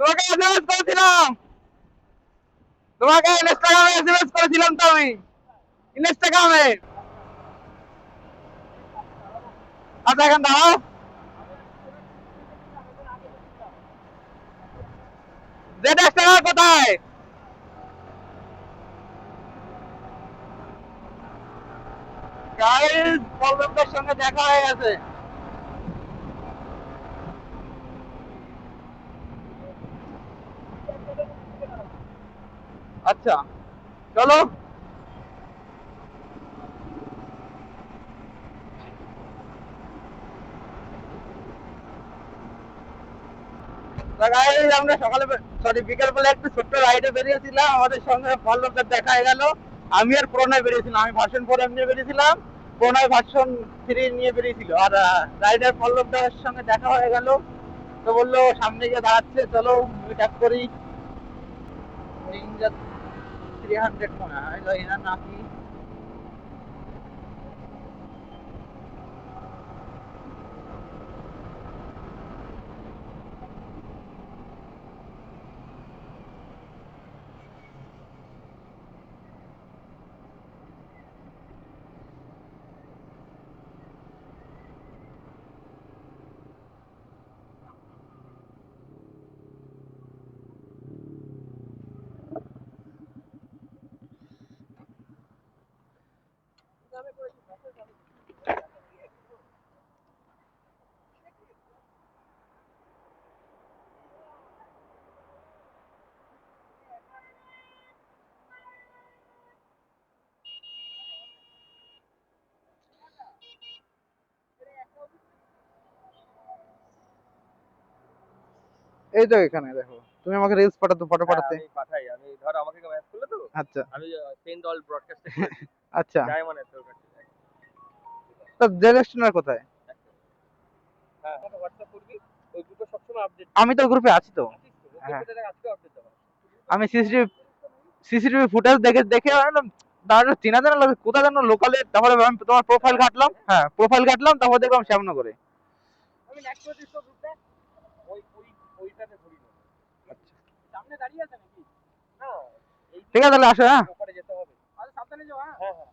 তোমাকে এসএমএস করেছিলাম, তোমাকে ইনস্টাগ্রামে এসএমএস করেছিলাম তো আমি, ইনস্টাগ্রামে। আচ্ছা এখন দাঁড়াও। জেড এক্সট্রা কোথায়? গাইস, পল্লবদের সঙ্গে দেখা হয়ে গেছে। আচ্ছা চলো। আমরা সকালে সরি বিকেল বেলা একটু ছোট্ট রাইডে বেরিয়েছিলাম, আমাদের সঙ্গে পল্লবদের দেখা হয়ে গেল। আমি আর প্রণয় বেরিয়েছিলাম, আমি ভার্সন 4 নিয়ে বেরিয়েছিলাম, প্রণয় ভার্সন 3 নিয়ে বেরিয়েছিল। আর রাইডার পল্লবদের সঙ্গে দেখা হয়ে গেল, তো বললো সামনে গিয়ে দাঁড়াচ্ছে, চলো মিট আপ করি। নিনজা 300 মনে হয়, এনার নাকি। এই তো এখানে দেখো, তুমি আমাকে রিলস পাঠাতো, ফটো পাঠাতে। আমি পাঠাই, আমি ধর আমাকে ম্যাচ করলে তো আচ্ছা আমি সেন্ড অল ব্রডকাস্ট করেছি। আচ্ছা, যাই মানে তোর কাছে। তো জেলেস্টনার কোথায়? হ্যাঁ হোয়াটসঅ্যাপ করবি, ওই গ্রুপে সবসময় আপডেট আমি তো গ্রুপে আছি তো। আছিস তো, হ্যাঁ, ওকে আজকে আপডেট দেবো। আমি সিসিটিভি ফুটেজ দেখে দেখে দাঁড়ানো চেনা জানা লাগে, কোথায় যেন লোকালে। তারপরে আমি তোমার প্রোফাইল ঘাটলাম, হ্যাঁ প্রোফাইল ঘাটলাম, তারপর দেখলাম শ্যামনগরে। আমি নেক্সট করে দিস তো গ্রুপে। ওই ওই ওইটাতে ধরি না। আচ্ছা সামনে দাঁড়িয়ে আছে নাকি? না এই ঠিক আছে তাহলে আসো, হ্যাঁ। ওপারে যেতে হবে। আচ্ছা সাবধানে যাও। হ্যাঁ হ্যাঁ।